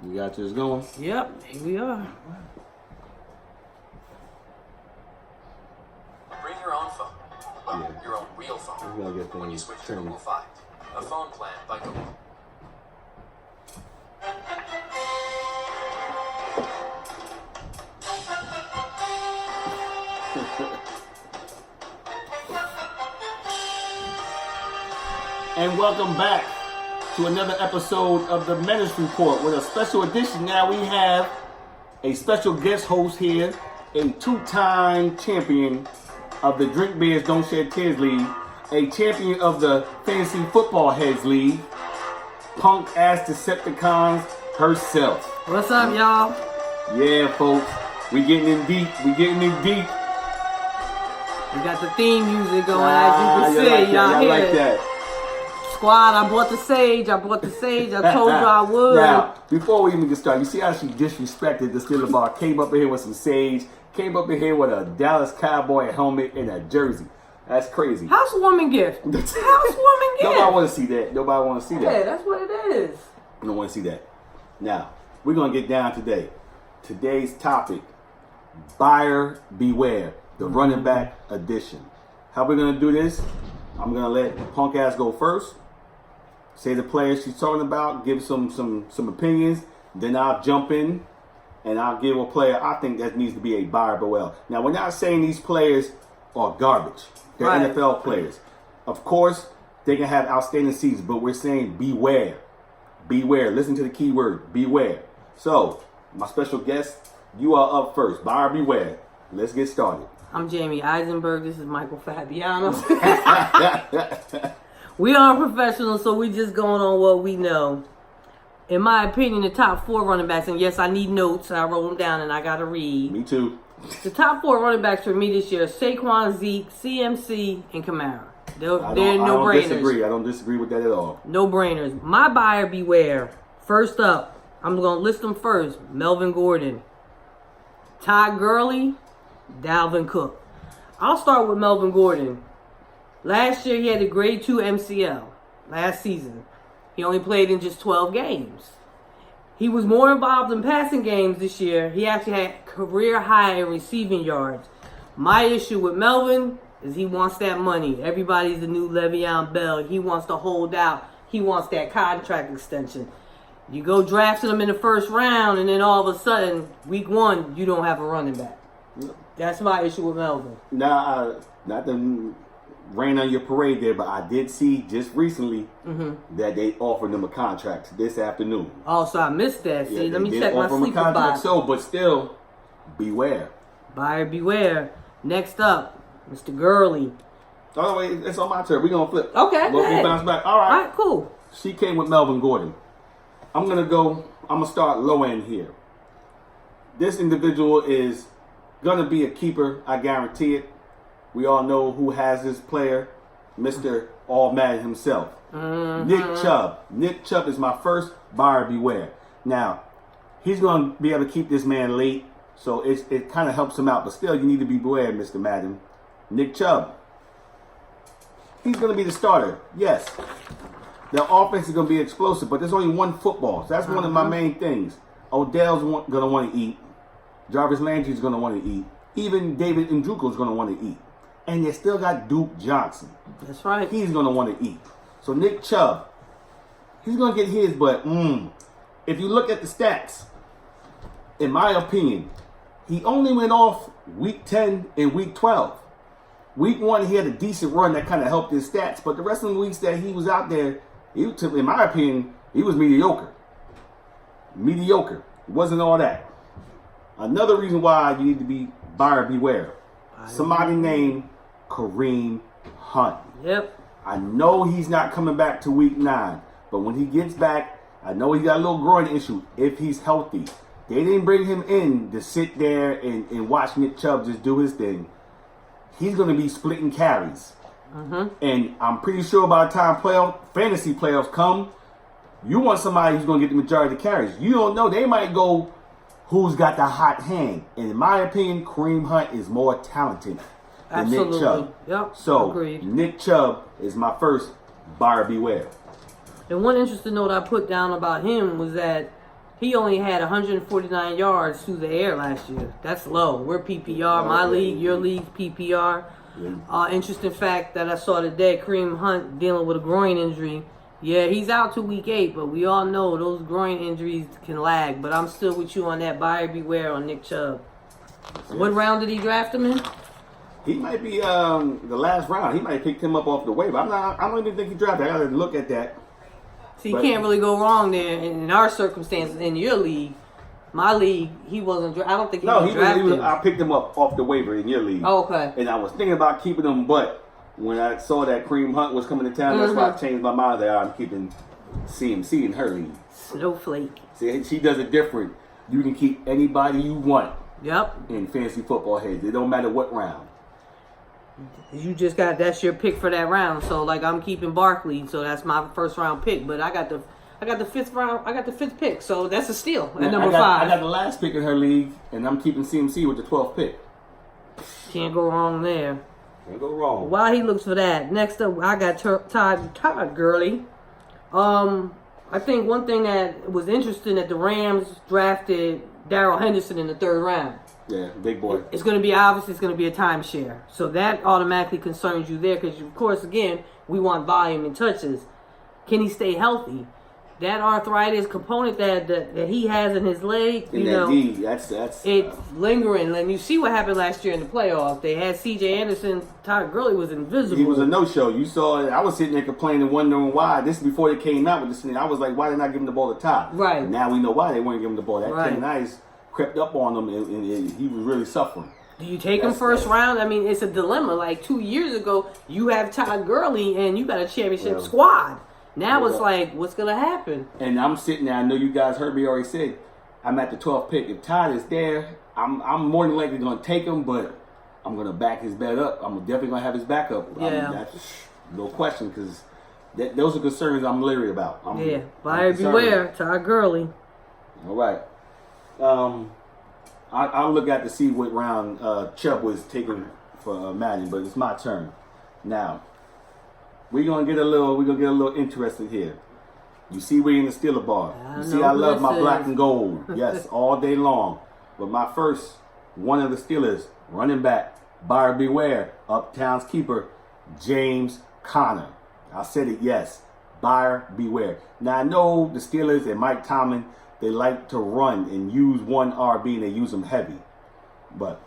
You got yours going? Yep, here we are. Bring your own phone. Well, your own real phone. We're gonna get When you things switch to turned. Google Fi. A phone plan by Google. And welcome back to another episode of the Menace Report with a special edition. Now we have a special guest host here, a two-time champion of the Drink Beers Don't Shed Tears League, a champion of the Fantasy Football Heads League, punk ass Decepticons herself. What's up, y'all? Yeah, folks, we getting in deep. We getting in deep. We got the theme music going, as you can see. Like y'all hear like it. that. Squad, I brought the sage. I told you I would. Now, before we even get started, you see how she disrespected the Steeler bar? Came up in here with some sage. Came up in here with a Dallas Cowboy helmet and a jersey. That's crazy. Housewarming gift. Housewarming gift. Nobody want to see that. Nobody want to see that. Yeah, that's what it is. I don't want to see that. Now, we're going to get down today. Today's topic, buyer beware, the running back edition. How we're going to do this? I'm going to let punk ass go first. Say the players she's talking about, give some opinions. Then I'll jump in and I'll give a player I think that needs to be a buyer beware. Now, we're not saying these players are garbage. They're Right. NFL players. Of course, they can have outstanding seasons, but we're saying beware. Beware. Listen to the key word, beware. So, my special guest, you are up first. Buyer beware. Let's get started. I'm Jamie Eisenberg. This is Michael Fabiano. We are professionals, so we just going on what we know. In my opinion, the top 4 running backs, and yes, I need notes. I wrote them down and I got to read. Me too. The top 4 running backs for me this year are Saquon, Zeke, CMC, and Kamara. They're I don't no-brainers. disagree. I don't disagree with that at all. No-brainers. My buyer beware. First up, I'm going to list them first. Melvin Gordon, Todd Gurley, Dalvin Cook. I'll start with Melvin Gordon. Last year, he had a grade 2 MCL. Last season. He only played in just 12 games. He was more involved in passing games this year. He actually had career high in receiving yards. My issue with Melvin is he wants that money. Everybody's the new Le'Veon Bell. He wants to hold out. He wants that contract extension. You go drafting him in the first round, and then all of a sudden, week 1, you don't have a running back. That's my issue with Melvin. Now, not to rain on your parade there, but I did see just recently that they offered them a contract this afternoon. Oh, so I missed that. See, Yeah, let me they check did my offer them a sleeper contract. box. So, but still, beware. Buyer beware. Next up, Mr. Gurley. Oh wait, it's on my turn. We're gonna flip. Okay, go We'll ahead. bounce back. All right. All right, cool. She came with Melvin Gordon. I'm gonna start low end here. This individual is gonna be a keeper, I guarantee it. We all know who has this player, Mr. All Mad himself. Nick Chubb. Nick Chubb is my first buyer beware. Now, he's gonna be able to keep this man late, so it kind of helps him out, but still you need to be beware, Mr. Madden. Nick Chubb. He's gonna be the starter, yes. The offense is going to be explosive, but there's only one football. So that's one of my main things. Odell's going to want to eat. Jarvis Landry's going to want to eat. Even David Njoku's going to want to eat. And they still got Duke Johnson. That's right. He's going to want to eat. So Nick Chubb, he's going to get his, but if you look at the stats, in my opinion, he only went off week 10 and week 12. Week 1, he had a decent run that kind of helped his stats, but the rest of the weeks that he was out there, in my opinion, he was mediocre. Mediocre. It wasn't all that. Another reason why you need to be buyer beware. Somebody named Kareem Hunt. Yep. I know he's not coming back to week 9, but when he gets back, I know he got a little groin issue if he's healthy. They didn't bring him in to sit there and watch Nick Chubb just do his thing. He's going to be splitting carries. And I'm pretty sure by the time fantasy playoffs come, you want somebody who's going to get the majority of the carries. You don't know. They might go, who's got the hot hand? And in my opinion, Kareem Hunt is more talented than Nick Chubb. Yep. So, Agreed. Nick Chubb is my first buyer beware. And one interesting note I put down about him was that He only had 149 yards through the air last year. That's low. We're PPR. My league, your league's PPR. Interesting fact that I saw today, Kareem Hunt dealing with a groin injury. Yeah, he's out to week 8, but we all know those groin injuries can lag. But I'm still with you on that buyer beware on Nick Chubb. What round did he draft him in? He might be the last round. He might have picked him up off the waiver. I don't even think he drafted. I got to look at that. So you can't really go wrong there in our circumstances. In your league, my league, he wasn't. I don't think he was drafted. I picked him up off the waiver in your league. Oh, okay. And I was thinking about keeping him, but when I saw that Kareem Hunt was coming to town, that's why I changed my mind. That I'm keeping CMC in her league. Snowflake. See, she does it different. You can keep anybody you want. Yep. In fantasy football heads, it don't matter what round. You just got that's your pick for that round. So like I'm keeping Barkley, so that's my first round pick. But I got the fifth round. I got the 5th pick, so that's a steal at number 5. I got the last pick in her league, and I'm keeping CMC with the 12th pick. Can't go wrong there. Can't go wrong. While he looks for that, next up I got Todd Gurley. I think one thing that was interesting that the Rams drafted Darrell Henderson in the 3rd round. Yeah, big boy. It's going to be obvious. It's going to be a timeshare. So that automatically concerns you there because, of course, again, we want volume and touches. Can he stay healthy? That arthritis component that he has in his leg, it's lingering. And you see what happened last year in the playoffs. They had C.J. Anderson. Todd Gurley was invisible. He was a no-show. You saw it. I was sitting there complaining, wondering why. This is before they came out with this thing. I was like, why did they not give him the ball to Todd? Right. And now we know why they weren't giving him the ball. That right. Ken Nice crept up on him, and he was really suffering. Do you take him first round? I mean, it's a dilemma. Like 2 years ago, you have Todd Gurley, and you got a championship squad. Now it's like, what's going to happen? And I'm sitting there. I know you guys heard me already say, I'm at the 12th pick. If Todd is there, I'm more than likely going to take him, but I'm going to back his bet up. I'm definitely going to have his backup. Yeah. That's no question, because those are concerns I'm leery about. Buyer beware, Todd Gurley. All right. I'll look at to see what round Chubb was taken for Madden, but it's my turn now. We're gonna get a little interested here. You see, we're in the Steeler bar. You see, I love my black and gold. Yes, all day long. But my first one of the Steelers, running back, buyer beware, Uptown's keeper, James Conner. I said it. Yes, buyer beware. Now I know the Steelers and Mike Tomlin, they like to run and use one RB, and they use them heavy. But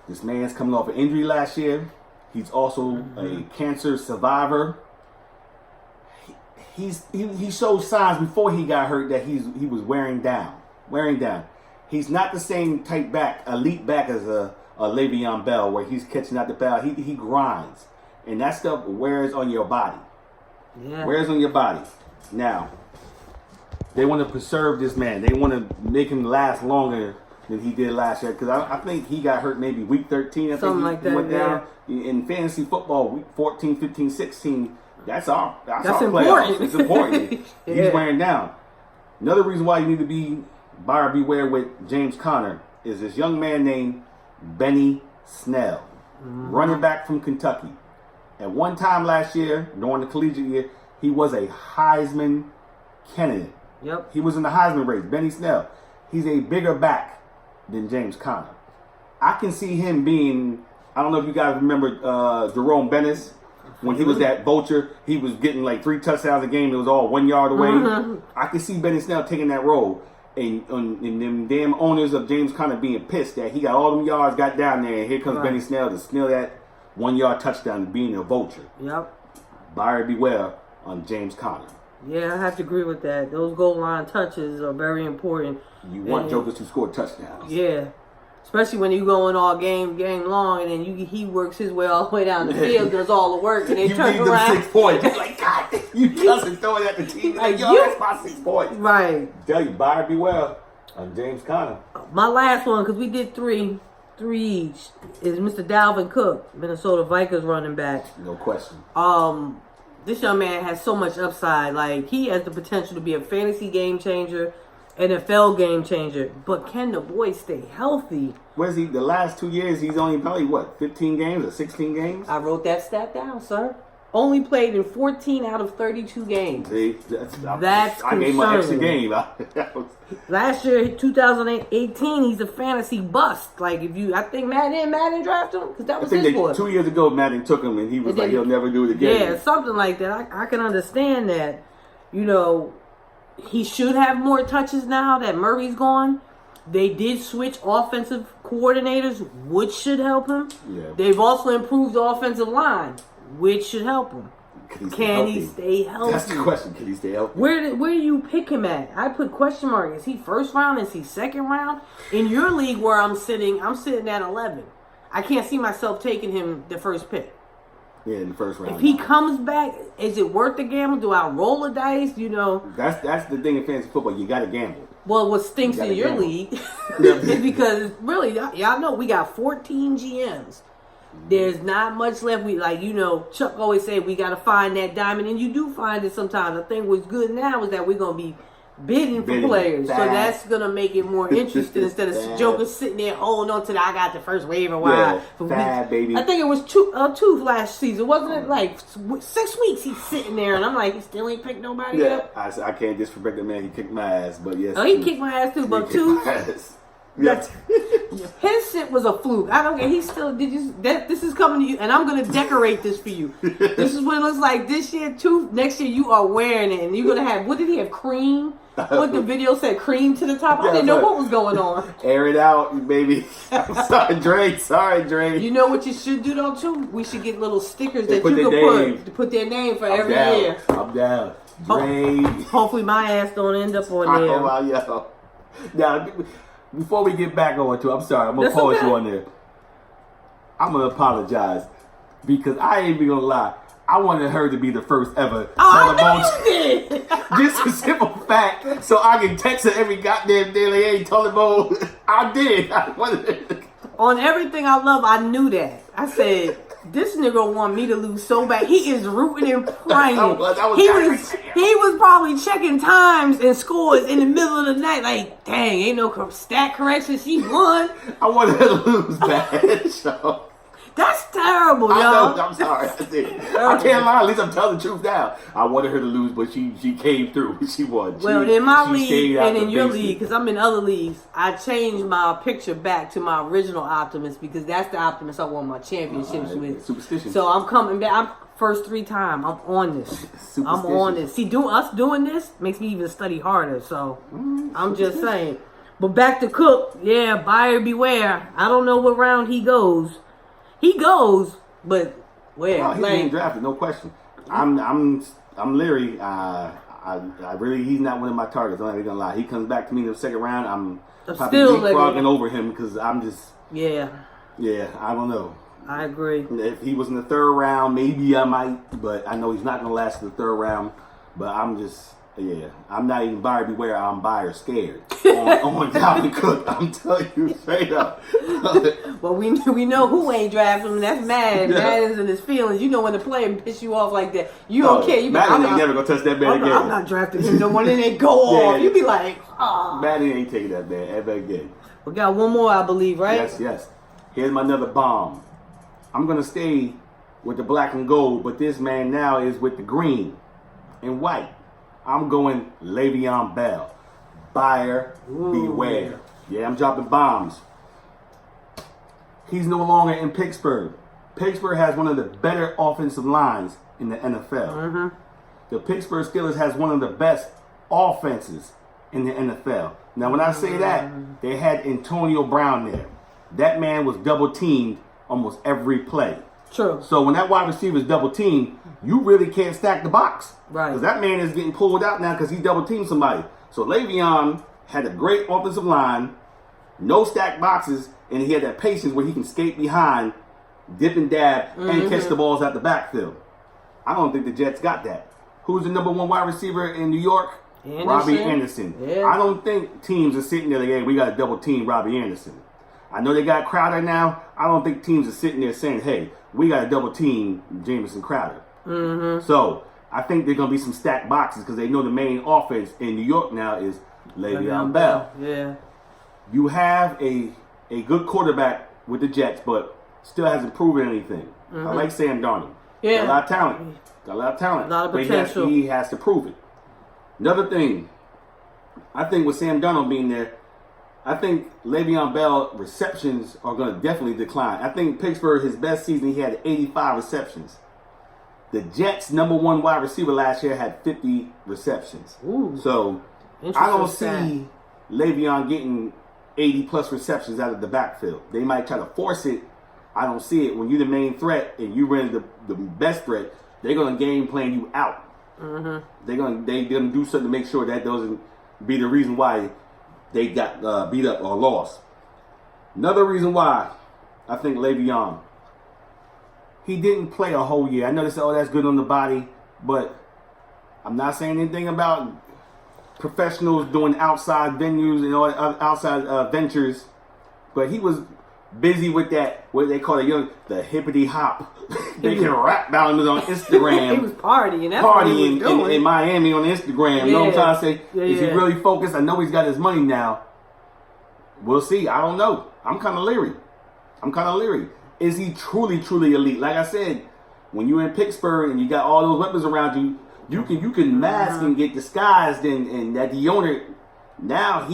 this man's coming off an injury last year. He's also a cancer survivor. He showed signs before he got hurt that he was wearing down. He's not the same type back, elite back as a Le'Veon Bell, where he's catching out the ball. He grinds, and that stuff wears on your body. Yeah. Wears on your body. Now, they want to preserve this man. They want to make him last longer than he did last year, because I think he got hurt maybe week 13. Something he went down. In fantasy football, week 14, 15, 16, that's our important. Playoffs. It's important. He's wearing down. Another reason why you need to be buyer beware with James Conner is this young man named Benny Snell, running back from Kentucky. At one time last year, during the collegiate year, he was a Heisman candidate. Yep. He was in the Heisman race. Benny Snell. He's a bigger back than James Conner. I can see him being, I don't know if you guys remember Jerome Bettis, when he was that vulture, he was getting like 3 touchdowns a game. It was all 1 yard away. I can see Benny Snell taking that role. And them damn owners of James Conner being pissed that he got all them yards, got down there, and here comes Benny Snell to snell that 1 yard touchdown, being a vulture. Yep. Buyer beware on James Conner. Yeah, I have to agree with that. Those goal line touches are very important. You want jokers to score touchdowns. Yeah. Especially when you going all game long, and then he works his way all the way down the field, does all the work, and then you turns need around. them 6 points. You're like, God, you doesn't throw it at the team. Like, yo, that's my 6 points. Right. Tell you, buyer beware on James Conner. My last one, because we did three each, is Mr. Dalvin Cook, Minnesota Vikings running back. No question. This young man has so much upside. Like, he has the potential to be a fantasy game changer, NFL game changer. But can the boy stay healthy? Where's he? The last 2 years, he's only probably, 15 games or 16 games? I wrote that stat down, sir. only played in 14 out of 32 games. See, That's I gave my extra concerning. game. Last year, 2018, he's a fantasy bust. Like, I think Madden drafted him because that I was think his boy. 2 years ago, Madden took him, and he was And like, then- he'll never do it again. Yeah, something like that. I can understand that. You know, he should have more touches now that Murray's gone. They did switch offensive coordinators, which should help him. Yeah. They've also improved the offensive line, which should help him. Can he stay healthy? That's the question. Can he stay healthy? Where do you pick him at? I put question mark. Is he first round? Is he second round? In your league where I'm sitting at 11. I can't see myself taking him the first pick. Yeah, in the first round. If he comes back, is it worth the gamble? Do I roll the dice? You know. That's the thing in fantasy football. You got to gamble. Well, what stinks You in gotta your gamble. league is because really, y'all know we got 14 GMs. There's not much left. Chuck always say we got to find that diamond, and you do find it sometimes. I think what's good now is that we're gonna be bidding for players, so that's gonna make it more interesting instead of Joker sitting there holding on to I got the first waiver wire. Yeah, baby. I think it was Tooth last season, wasn't it? Like 6 weeks he's sitting there, and I'm like, he still ain't picked nobody Yeah, up. I can't disrespect the man. He kicked my ass, but yes. Oh, he kicked my ass too, but Tooth. Yes. His shit was a fluke. I don't care. He still did. This is coming to you, and I'm gonna decorate this for you. This is what it looks like this year too. Next year you are wearing it, and you're gonna have. What did he have? Cream. What the video said? Cream to the top. I didn't know what was going on. Air it out, baby. I'm sorry, Dre. Sorry, Dre. You know what you should do though too? We should get little stickers that put you their can name. put to put their name for I'm every down. year. I'm down. Dre. Hopefully my ass don't end up on Oh, there. wow, yo. Now, before we get back on to, I'm sorry, I'm gonna That's pause okay. you on there. I'm gonna apologize because I ain't even gonna lie. I wanted her to be the first ever. Oh, I know you did. Just a simple fact, so I can text her every goddamn day. Like, hey, Tolabo, I did. I wanted her. On everything I love, I knew that. I said, this nigga want me to lose so bad. He is rooting and praying. He was probably checking times and scores in the middle of the night. Like, dang, ain't no stat correction. She won. I wanted her to lose bad. So. That's terrible, I y'all. know, I'm sorry. I did. I can't lie. At least I'm telling the truth now. I wanted her to lose, but she came through. She won. Well, in my she league stayed out and in the your basement. league, because I'm in other leagues, I changed my picture back to my original Optimus because that's the Optimus I won my championships with. Superstition. So I'm coming back. I'm first 3 times. I'm on this. I'm on this. See, us doing this makes me even study harder. So I'm just saying. But back to Cook. Yeah, buyer beware. I don't know what round he goes. He goes, but where? Oh, he's being drafted, no question. I'm leery. I really, he's not one of my targets. I'm not even gonna lie. He comes back to me in the second round. I'm probably still leapfrogging over him because I'm just. Yeah, I don't know. I agree. If he was in the third round, maybe I might, but I know he's not gonna last to the third round. But I'm just. Yeah, I'm not even buyer beware. I'm buyer scared on Dalvin Cook. I'm telling you straight up. Well, we know who ain't drafting him. That's Madden. Madden's in his feelings. You know when the player piss you off like that, you don't care. You be, Madden ain't never gonna touch that man again. I'm not drafting him no more. Then they go off. You be like, oh. Madden ain't taking that man ever again. We got one more, I believe, right? Yes. Here's my another bomb. I'm gonna stay with the black and gold, but this man now is with the green and white. I'm going Le'Veon Bell. Buyer beware. Yeah, I'm dropping bombs. He's no longer in Pittsburgh. Pittsburgh has one of the better offensive lines in the NFL. The Pittsburgh Steelers has one of the best offenses in the NFL. Now, when I say that, they had Antonio Brown there. That man was double teamed almost every play. True. So when that wide receiver is double teamed, you really can't stack the box. Right. Because that man is getting pulled out now because he double teamed somebody. So Le'Veon had a great offensive line, no stacked boxes, and he had that patience where he can skate behind, dip and dab, and catch the balls out the backfield. I don't think the Jets got that. Who's the number 1 wide receiver in New York? Anderson. Robbie Anderson. Yeah. I don't think teams are sitting there like, hey, we got to double team Robbie Anderson. I know they got Crowder now. I don't think teams are sitting there saying, hey, we got to double team Jamison Crowder. So I think there's going to be some stacked boxes because they know the main offense in New York now is Le'Veon Bell. Yeah. You have a good quarterback with the Jets, but still hasn't proven anything. I like Sam Darnold. Yeah. Got a lot of talent. Got a lot of talent. A lot of But potential. he has to prove it. Another thing, I think with Sam Darnold being there, I think Le'Veon Bell receptions are going to definitely decline. I think Pittsburgh, his best season, he had 85 receptions. The Jets' number one wide receiver last year had 50 receptions. Ooh. So I don't Interesting see Le'Veon getting 80-plus receptions out of the backfield. They might try to force it. I don't see it. When you're the main threat and you run the best threat, they're going to game plan you out. Mm-hmm. They're gonna do something to make sure that doesn't be the reason why they got beat up or lost. Another reason why I think Le'Veon, he didn't play a whole year. I know they say, oh, that's good on the body, but I'm not saying anything about professionals doing outside venues and all outside ventures, but he was busy with that, what they call the hippity hop. They can rap about him on Instagram. He was partying. That's what he was doing. in Miami on Instagram. You know what I'm trying to say? Yeah, Is he yeah. really focused? I know he's got his money now. We'll see. I don't know. I'm kind of leery. Is he truly elite? Like I said, when you're in Pittsburgh and you got all those weapons around you, you can mask and get disguised, and that the owner now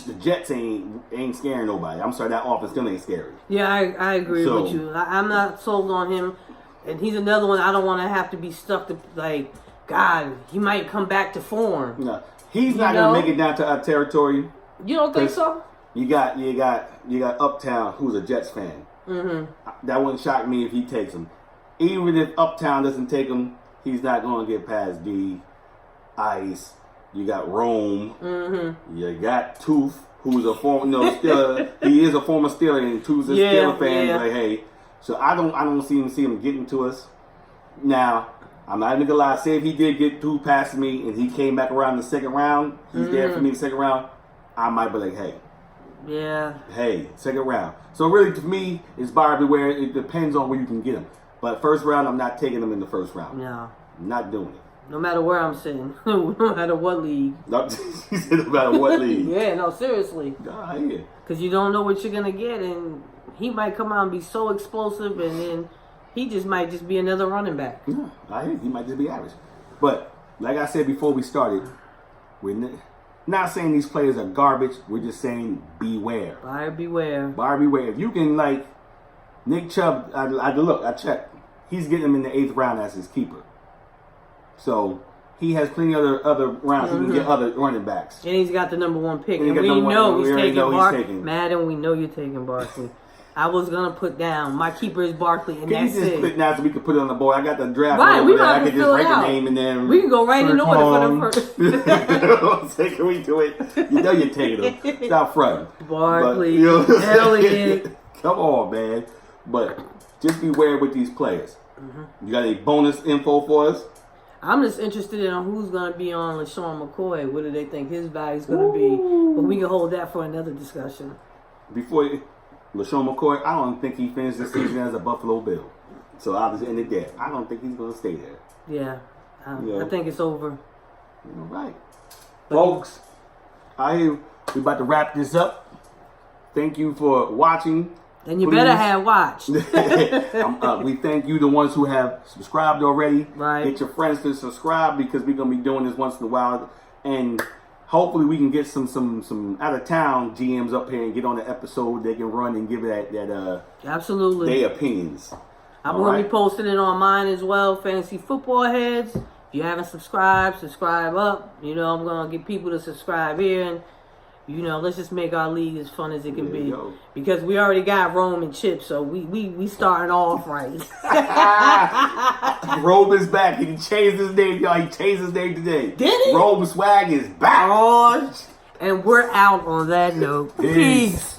the Jets ain't scaring nobody. I'm sorry, that offense still ain't scary. Yeah, I agree with you. I'm not sold on him, and he's another one I don't want to have to be stuck to. Like, God, he might come back to form. No, he's not gonna make it down to our territory. You don't think so? You got Uptown, who's a Jets fan. Mm-hmm. That wouldn't shock me if he takes him. Even if Uptown doesn't take him, he's not going to get past D, Ice. You got Rome. Mm-hmm. You got Tooth, who's a former Steeler. He is a former Steeler, and Tooth's a Steeler fan. Yeah. Like, hey, so I don't see him getting to us. Now, I'm not even gonna lie. Say if he did get Tooth past me and he came back around the second round, he's there for me the second round. I might be like, hey, second round. So really, to me, it's buyer beware. It depends on where you can get him. But first round, I'm not taking him in the first round. No. I'm not doing it. No matter where I'm sitting. No matter what league. No, he said no matter what league. Yeah, no, seriously. Nah, I hear. Because you don't know what you're going to get, and he might come out and be so explosive, and then he might just be another running back. Yeah, I hear. He might just be average. But, like I said before we started, we're not saying these players are garbage. We're just saying beware. Buyer beware. Buyer beware. If you can, like, Nick Chubb, I checked. He's getting him in the 8th round as his keeper. So he has plenty of other rounds. He can get other running backs. And he's got the number one pick. And And we know he's taking Barkley. Madden, we know you're taking Barkley. I was going to put down, my keeper is Barkley, and Can that's you just it. put now so we can put it on the board? I got the draft Right, over we there. might I can as just well write fill it the out. name and then We can go right in order for the first. Can we do it? You know you're taking them. Stop fronting. Barkley, But, you know what I'm saying? Elliott. Come on, man. But just beware with these players. You got any bonus info for us? I'm just interested in who's going to be on LaShawn McCoy. What do they think his value's going to be? But we can hold that for another discussion. LaShawn McCoy, I don't think he finished the season as a Buffalo Bill. So I'll just end it there. I don't think he's going to stay there. Yeah, I think it's over. All right. Folks, we about to wrap this up. Thank you for watching. And you better have watched. We thank you, the ones who have subscribed already. Right. Get your friends to subscribe because we're going to be doing this once in a while. And hopefully we can get some out-of-town GMs up here and get on the episode. They can run and give that Absolutely. their opinions. I'm going to be posting it on mine as well, Fantasy Football Heads. If you haven't subscribed, subscribe up. You know, I'm going to get people to subscribe here. And, you know, let's just make our league as fun as it can be. Because we already got Rome and Chip, so we starting off right. Rome is back. He changed his name, y'all. He changed his name today. Did he? Rome Swag is back. Oh, and we're out on that note. Peace.